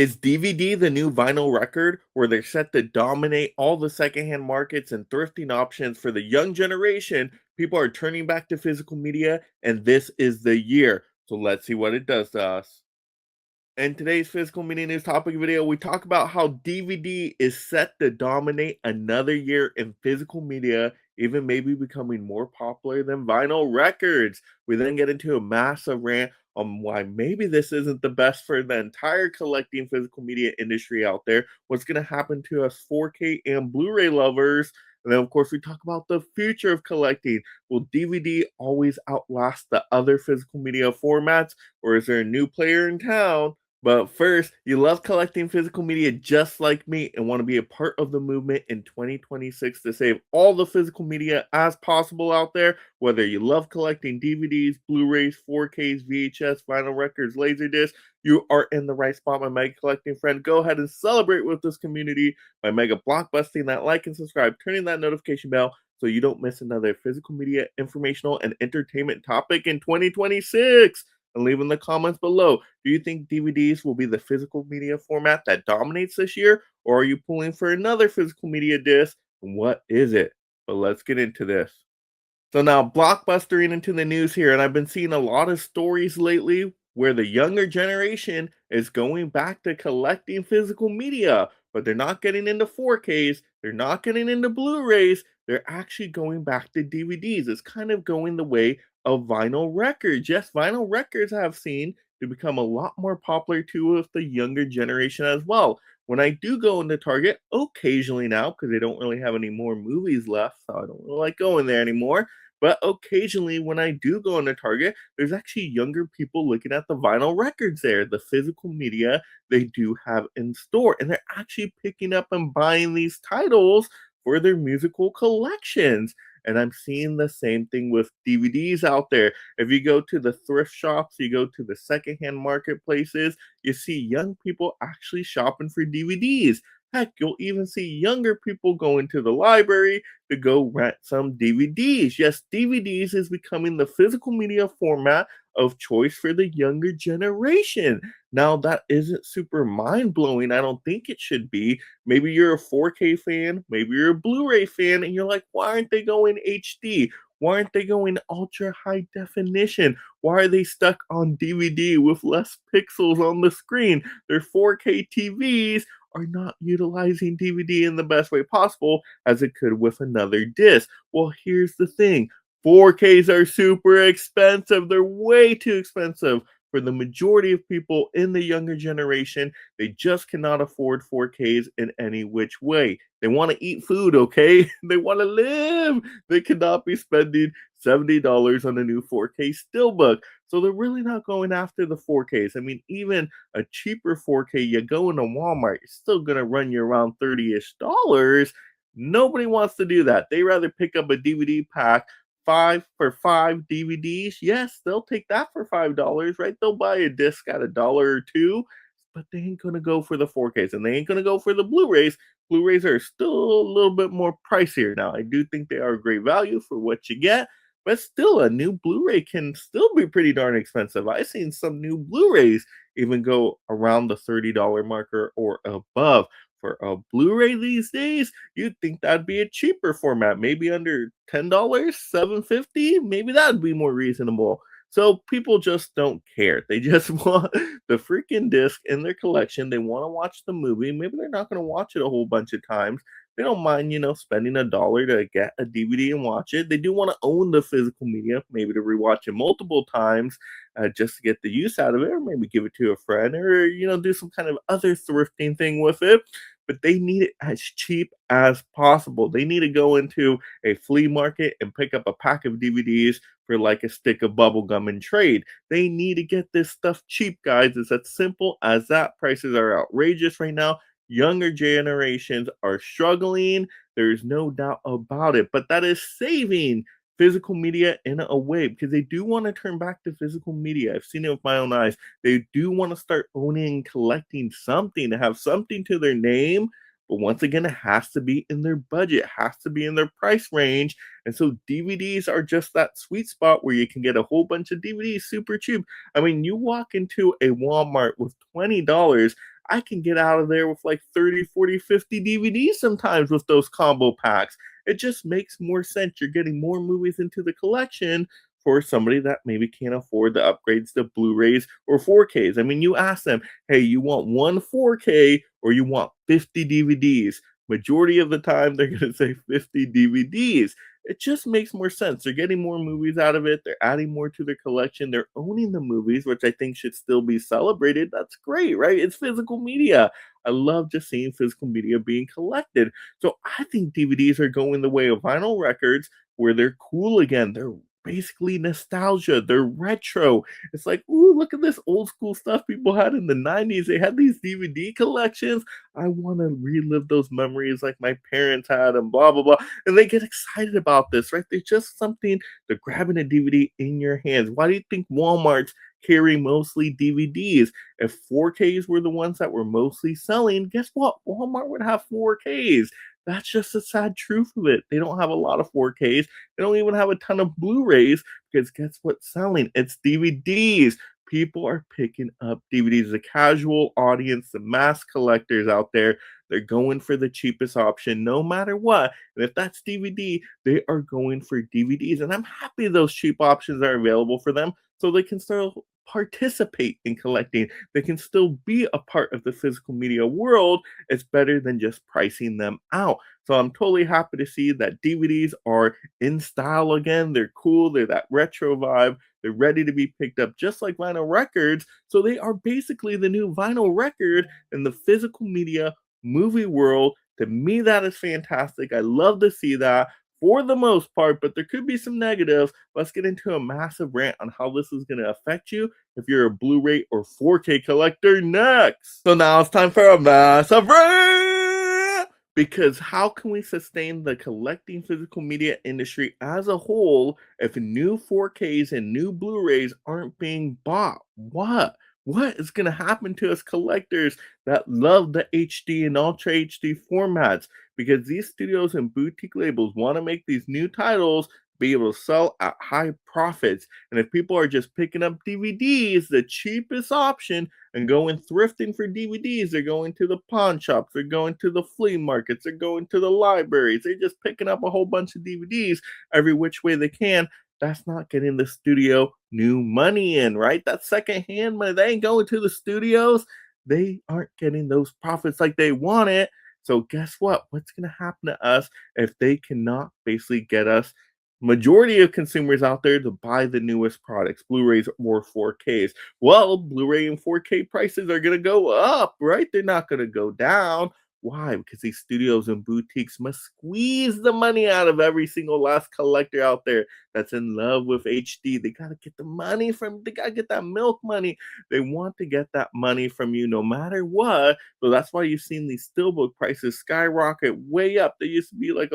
Is DVD the new vinyl record where they're set to dominate all the secondhand markets and thrifting options for the young generation? People are turning back to physical media, and this is the year. So let's see what it does to us. In today's physical media news topic video, we talk about how DVD is set to dominate another year in physical media, even maybe becoming more popular than vinyl records. We then get into a massive rant on why maybe this isn't the best for the entire collecting physical media industry out there. What's going to happen to us 4K and Blu-ray lovers? And then, of course, we talk about the future of collecting. Will DVD always outlast the other physical media formats, or is there a new player in town? But first, you love collecting physical media just like me and want to be a part of the movement in 2026 to save all the physical media as possible out there. Whether you love collecting DVDs, Blu-rays, 4Ks, VHS, vinyl records, Laserdisc, you are in the right spot, my mega collecting friend. Go ahead and celebrate with this community by mega blockbusting that like and subscribe, turning that notification bell so you don't miss another physical media, informational, and entertainment topic in 2026. And leave in the comments below. Do you think DVDs will be the physical media format that dominates this year, or are you pulling for another physical media disc? And what is it? But let's get into this. So now blockbustering into the news here, and I've been seeing a lot of stories lately where the younger generation is going back to collecting physical media, but they're not getting into 4Ks, they're not getting into Blu-rays, they're actually going back to DVDs. It's kind of going the way of vinyl records. Yes, vinyl records have seen to become a lot more popular too with the younger generation as well. When I do go into Target, occasionally now, because they don't really have any more movies left, so I don't really like going there anymore. But occasionally, when I do go into Target, there's actually younger people looking at the vinyl records there, the physical media they do have in store. And they're actually picking up and buying these titles for their musical collections. And I'm seeing the same thing with DVDs out there. If you go to the thrift shops, you go to the secondhand marketplaces, you see young people actually shopping for DVDs. Heck, you'll even see younger people going to the library to go rent some DVDs. Yes, DVDs is becoming the physical media format of choice for the younger generation. Now, that isn't super mind blowing. I don't think it should be. Maybe you're a 4K fan, maybe you're a Blu ray fan, and you're like, why aren't they going HD? Why aren't they going ultra high definition? Why are they stuck on DVD with less pixels on the screen? They're 4K TVs are not utilizing DVD in the best way possible as it could with another disc. Well, here's the thing. 4Ks are super expensive. They're way too expensive for the majority of people in the younger generation. They just cannot afford 4Ks in any which way. They want to eat food, okay? They want to live. They cannot be spending $70 on a new 4K steelbook. So they're really not going after the 4Ks. I mean, even a cheaper 4K, you go into Walmart, you're still gonna run you around 30-ish dollars. Nobody wants to do that. They rather pick up a DVD pack, five for five DVDs. Yes, they'll take that for $5, right? They'll buy a disc at a dollar or two, but they ain't gonna go for the 4Ks and they ain't gonna go for the Blu-rays. Blu-rays are still a little bit more pricier. Now, I do think they are a great value for what you get, but still, a new Blu-ray can still be pretty darn expensive. I've seen some new Blu-rays even go around the $30 marker or above. For a Blu-ray these days, you'd think that'd be a cheaper format, maybe under $10, $7.50. Maybe that'd be more reasonable. So people just don't care. They just want the freaking disc in their collection. They want to watch the movie. Maybe they're not going to watch it a whole bunch of times. They don't mind, spending a dollar to get a DVD and watch it. They do want to own the physical media, maybe to rewatch it multiple times, just to get the use out of it, or maybe give it to a friend, or do some kind of other thrifting thing with it. But they need it as cheap as possible. They need to go into a flea market and pick up a pack of DVDs for like a stick of bubble gum and trade. They need to get this stuff cheap, guys. It's as simple as that. Prices are outrageous right now. Younger generations are struggling. There's no doubt about it. But that is saving physical media in a way because they do want to turn back to physical media. I've seen it with my own eyes. They do want to start owning and collecting something to have something to their name. But once again, it has to be in their budget, has to be in their price range. And so DVDs are just that sweet spot where you can get a whole bunch of DVDs super cheap. I mean, you walk into a Walmart with $20 I can get out of there with like 30, 40, 50 DVDs sometimes with those combo packs. It just makes more sense. You're getting more movies into the collection for somebody that maybe can't afford the upgrades to Blu-rays or 4Ks. I mean, you ask them, hey, you want one 4K or you want 50 DVDs? Majority of the time, they're going to say 50 DVDs. It just makes more sense. They're getting more movies out of it. They're adding more to their collection. They're owning the movies, which I think should still be celebrated. That's great, right? It's physical media. I love just seeing physical media being collected. So I think DVDs are going the way of vinyl records where they're cool again. They're basically nostalgia. They're retro. It's like, ooh, look at this old school stuff people had in the 90s. They had these DVD collections. I want to relive those memories like my parents had and blah, blah, blah. And they get excited about this, right? There's just something to grabbing a DVD in your hands. Why do you think Walmart's carry mostly DVDs? If 4Ks were the ones that were mostly selling, guess what? Walmart would have 4Ks. That's just the sad truth of it. They don't have a lot of 4Ks. They don't even have a ton of Blu-rays because guess what's selling? It's DVDs. People are picking up DVDs. The casual audience, the mass collectors out there, they're going for the cheapest option no matter what. And if that's DVD, they are going for DVDs. And I'm happy those cheap options are available for them so they can still participate in collecting. They can still be a part of the physical media world. It's better than just pricing them out. So I'm totally happy to see that DVDs are in style again. They're cool. They're that retro vibe. They're ready to be picked up just like vinyl records. So they are basically the new vinyl record in the physical media movie world. To me, that is fantastic. I love to see that for the most part, but there could be some negatives. Let's get into a massive rant on how this is going to affect you if you're a Blu-ray or 4K collector next. So now it's time for a massive rant! Because how can we sustain the collecting physical media industry as a whole if new 4Ks and new Blu-rays aren't being bought? What is going to happen to us collectors that love the HD and Ultra HD formats? Because these studios and boutique labels want to make these new titles be able to sell at high profits. And if people are just picking up DVDs, the cheapest option, and going thrifting for DVDs, they're going to the pawn shops, they're going to the flea markets, they're going to the libraries, they're just picking up a whole bunch of DVDs every which way they can. That's not getting the studio new money in, right? That's secondhand money. They ain't going to the studios. They aren't getting those profits like they want it. So guess what? What's going to happen to us if they cannot basically get us majority of consumers out there to buy the newest products, Blu-rays or 4Ks? Well, Blu-ray and 4K prices are going to go up, right? They're not going to go down. Why? Because these studios and boutiques must squeeze the money out of every single last collector out there that's in love with HD. They got to get the money from, they got to get that milk money. They want to get that money from you no matter what. So that's why you've seen these steelbook prices skyrocket way up. They used to be like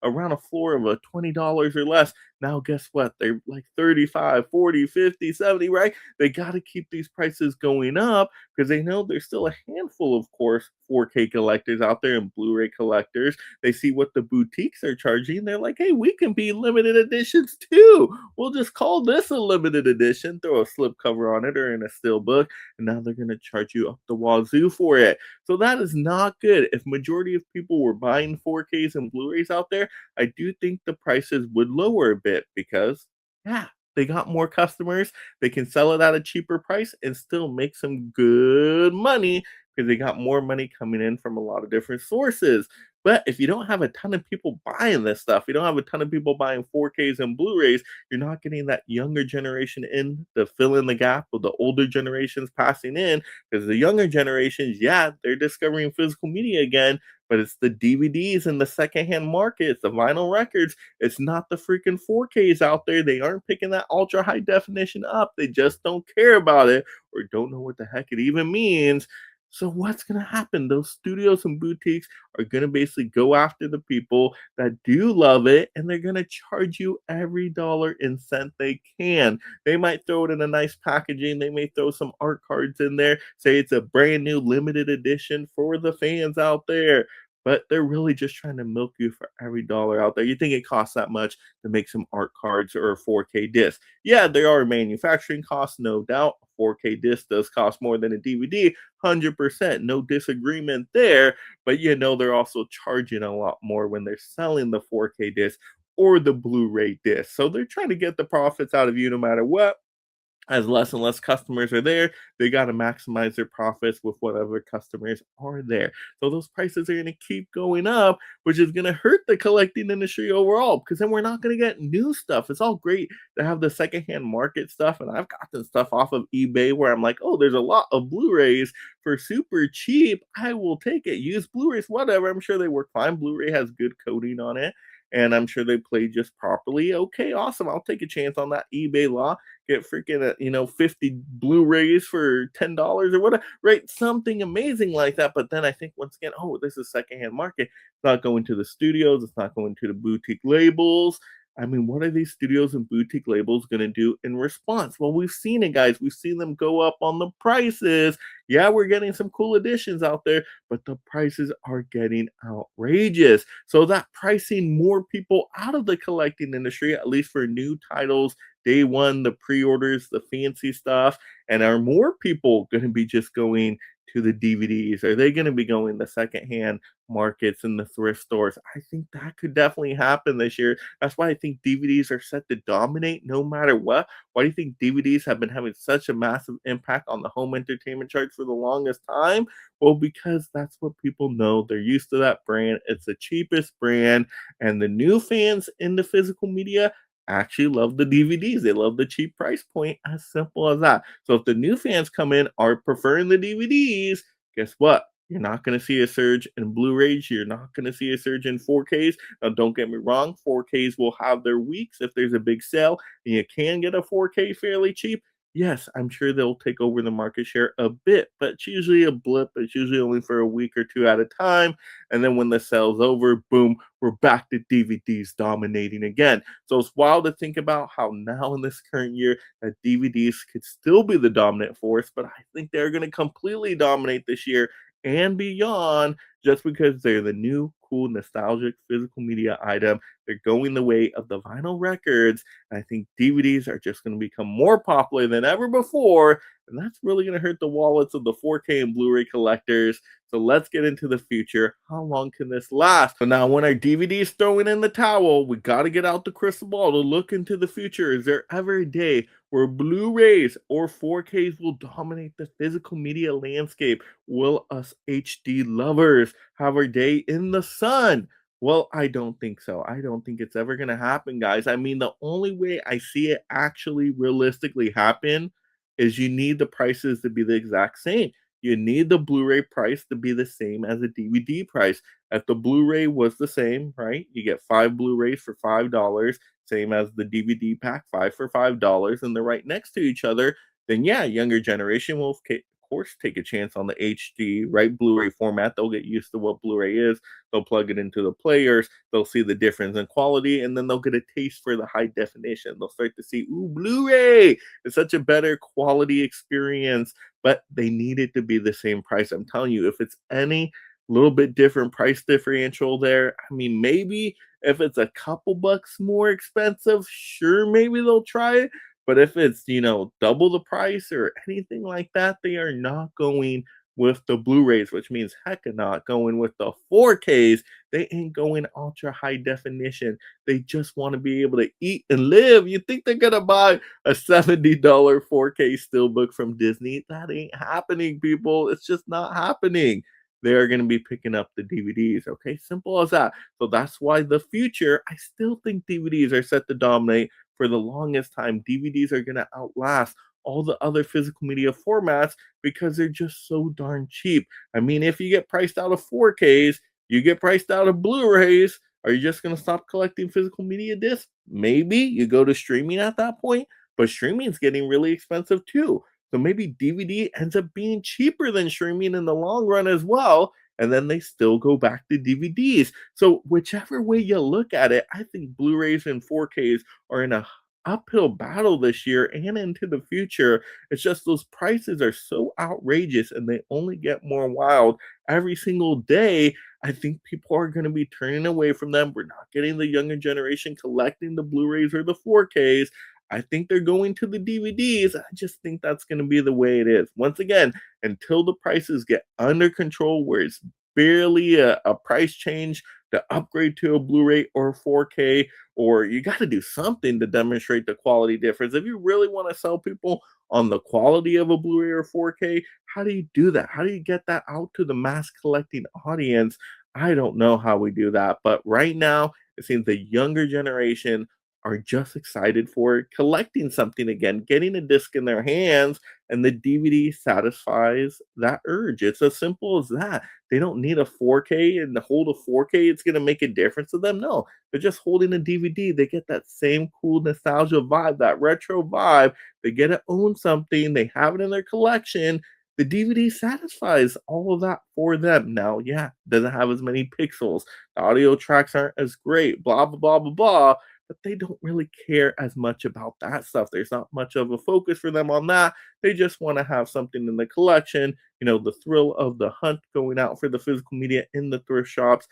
around a floor of a $20 or less. Now guess what? They're like 35, 40, 50, 70, right? They got to keep these prices going up because they know there's still a handful, of course, 4K collectors out there and Blu-ray collectors. They see what the boutiques are charging. They're like, hey, we can be limited editions too. We'll just call this a limited edition, throw a slipcover on it or in a steel book, and now they're going to charge you up the wazoo for it. So that is not good. If majority of people were buying 4Ks and Blu-rays out there, I do think the prices would lower a bit because, yeah, they got more customers. They can sell it at a cheaper price and still make some good money because they got more money coming in from a lot of different sources. But if you don't have a ton of people buying this stuff, you don't have a ton of people buying 4Ks and Blu-rays, you're not getting that younger generation in to fill in the gap with the older generations passing in. Because the younger generations, yeah, they're discovering physical media again, but it's the DVDs and the secondhand market, it's the vinyl records. It's not the freaking 4Ks out there. They aren't picking that ultra high definition up. They just don't care about it or don't know what the heck it even means. So what's going to happen? Those studios and boutiques are going to basically go after the people that do love it, and they're going to charge you every dollar and cent they can. They might throw it in a nice packaging. They may throw some art cards in there, say it's a brand new limited edition for the fans out there. but they're really just trying to milk you for every dollar out there. You think it costs that much to make some art cards or a 4K disc? Yeah, there are manufacturing costs, no doubt. A 4K disc does cost more than a DVD, 100%, no disagreement there. But they're also charging a lot more when they're selling the 4K disc or the Blu-ray disc. So they're trying to get the profits out of you no matter what. As less and less customers are there, they got to maximize their profits with whatever customers are there. So those prices are going to keep going up, which is going to hurt the collecting industry overall because then we're not going to get new stuff. It's all great to have the secondhand market stuff, and I've gotten stuff off of eBay where I'm like, oh, there's a lot of Blu-rays for super cheap. I will take it. Use Blu-rays, whatever. I'm sure they work fine. Blu-ray has good coating on it, and I'm sure they play just properly. Okay, awesome. I'll take a chance on that eBay law, get freaking 50 Blu-rays for $10 or whatever, right? Something amazing like that. But then I think once again, oh, this is secondhand market. It's not going to the studios, it's not going to the boutique labels. I mean, what are these studios and boutique labels going to do in response? Well, we've seen it, guys. We've seen them go up on the prices. Yeah, we're getting some cool editions out there, but the prices are getting outrageous. So that pricing more people out of the collecting industry, at least for new titles day one, the pre-orders, the fancy stuff, and are more people going to be just going to the DVDs? Are they going to be going the secondhand markets and the thrift stores? I think that could definitely happen this year. That's why I think DVDs are set to dominate no matter what. Why do you think DVDs have been having such a massive impact on the home entertainment charts for the longest time? Well, because that's what people know. They're used to that brand. It's the cheapest brand, and the new fans in the physical media actually love the DVDs. They love the cheap price point, as simple as that. So if the new fans come in are preferring the DVDs, guess what? You're not going to see a surge in Blu-rays. You're not going to see a surge in 4Ks. Now, don't get me wrong, 4Ks will have their weeks if there's a big sale and you can get a 4K fairly cheap. Yes, I'm sure they'll take over the market share a bit, but it's usually a blip. It's usually only for a week or two at a time. And then when the sale's over, boom, we're back to DVDs dominating again. So it's wild to think about how now in this current year that DVDs could still be the dominant force, but I think they're going to completely dominate this year and beyond just because they're the new, cool, nostalgic physical media item. They're going the way of the vinyl records. And I think DVDs are just going to become more popular than ever before. And that's really going to hurt the wallets of the 4K and Blu ray collectors. So let's get into the future. How long can this last? So now, when our DVDs throwing in the towel, we got to get out the crystal ball to look into the future. Is there ever a day where Blu-rays or 4Ks will dominate the physical media landscape? Will us HD lovers have our day in the sun? Well, I don't think so. I don't think it's ever going to happen, guys. I mean, the only way I see it actually realistically happen is you need the prices to be the exact same. You need the Blu-ray price to be the same as the DVD price. If the Blu-ray was the same, right? You get 5 Blu-rays for $5, same as the DVD pack, 5 for $5, and they're right next to each other, then yeah, younger generation will of course take a chance on the HD, right? Blu-ray format. They'll get used to what Blu-ray is. They'll plug it into the players. They'll see the difference in quality, and then they'll get a taste for the high definition. They'll start to see, ooh, Blu-ray is such a better quality experience, but they need it to be the same price. I'm telling you, if it's any little bit different price differential there, I mean, maybe if it's a couple bucks more expensive, sure, maybe they'll try it. But if it's, double the price or anything like that, they are not going with the Blu-rays, which means heck of not going with the 4Ks. They ain't going ultra high definition. They just want to be able to eat and live. You think they're gonna buy a $70 4K steelbook from Disney? That ain't happening, people. It's just not happening. They are going to be picking up the DVDs. Okay, simple as that. So that's why the future, I still think DVDs are set to dominate for the longest time. DVDs are going to outlast all the other physical media formats because they're just so darn cheap. I mean, if you get priced out of 4Ks, you get priced out of Blu-rays. Are you just going to stop collecting physical media discs? Maybe you go to streaming at that point, but streaming is getting really expensive too. So maybe DVD ends up being cheaper than streaming in the long run as well. And then they still go back to DVDs. So whichever way you look at it, I think Blu-rays and 4Ks are in a uphill battle this year and into the future. It's just those prices are so outrageous and they only get more wild every single day. I think people are going to be turning away from them. We're not getting the younger generation collecting the Blu-rays or the 4Ks. I think they're going to the DVDs. I just think that's going to be the way it is. Once again, until the prices get under control where it's barely a price change to upgrade to a Blu-ray or 4K, or you got to do something to demonstrate the quality difference. If you really want to sell people on the quality of a Blu-ray or 4K, how do you do that? How do you get that out to the mass collecting audience? I don't know how we do that, but right now it seems the younger generation are just excited for collecting something again, getting a disc in their hands, and the DVD satisfies that urge. It's as simple as that. They don't need a 4K and to hold a 4K, it's going to make a difference to them. No, they're just holding a DVD. They get that same cool nostalgia vibe, that retro vibe. They get to own something, they have it in their collection. The DVD satisfies all of that for them. Now, yeah, doesn't have as many pixels. The audio tracks aren't as great, blah, blah, blah, blah, blah, but they don't really care as much about that stuff. There's not much of a focus for them on that. They just want to have something in the collection, the thrill of the hunt, going out for the physical media in the thrift shops,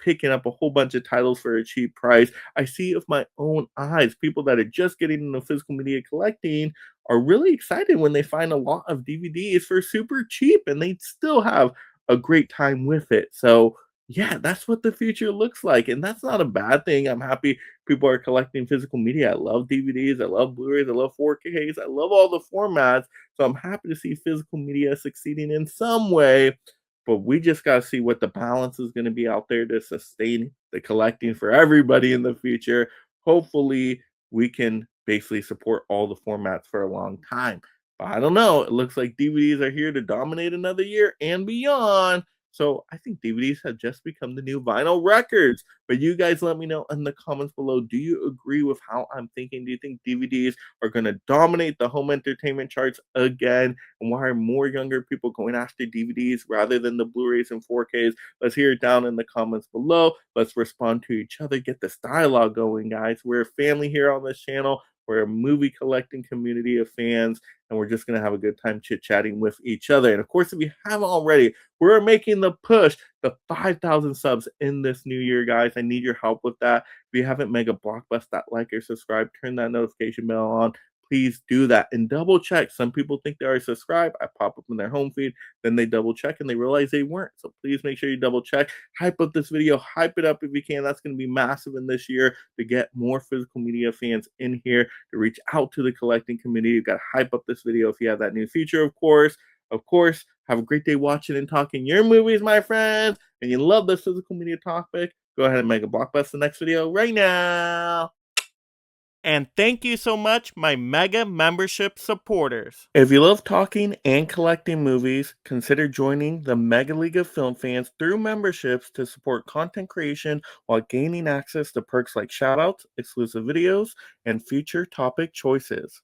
picking up a whole bunch of titles for a cheap price. I see with my own eyes people that are just getting into physical media collecting are really excited when they find a lot of DVDs for super cheap and they still have a great time with it. So, yeah, that's what the future looks like. And that's not a bad thing. I'm happy people are collecting physical media. I love DVDs, I love Blu-rays, I love 4Ks, I love all the formats. So I'm happy to see physical media succeeding in some way. But we just got to see what the balance is going to be out there to sustain the collecting for everybody in the future. Hopefully, we can basically support all the formats for a long time. But I don't know. It looks like DVDs are here to dominate another year and beyond. So I think DVDs have just become the new vinyl records. But you guys let me know in the comments below. Do you agree with how I'm thinking? Do you think DVDs are going to dominate the home entertainment charts again? And why are more younger people going after DVDs rather than the Blu-rays and 4Ks? Let's hear it down in the comments below. Let's respond to each other. Get this dialogue going, guys. We're a family here on this channel. We're a movie collecting community of fans, and we're just going to have a good time chit-chatting with each other. And of course, if you haven't already, we're making the push to 5,000 subs in this new year, guys. I need your help with that. If you haven't mega blockbust that like or subscribe, turn that notification bell on. Please do that and double check. Some people think they are subscribed. I pop up in their home feed, then they double check and they realize they weren't. So please make sure you double check. Hype up this video, hype it up if you can. That's going to be massive in this year to get more physical media fans in here to reach out to the collecting community. You've got to hype up this video if you have that new feature, of course. Of course, have a great day watching and talking your movies, my friends. And you love this physical media topic, go ahead and mega blockbuster the next video right now. And thank you so much, my mega membership supporters. If you love talking and collecting movies, consider joining the Mega League of Film Fans through memberships to support content creation while gaining access to perks like shoutouts, exclusive videos, and future topic choices.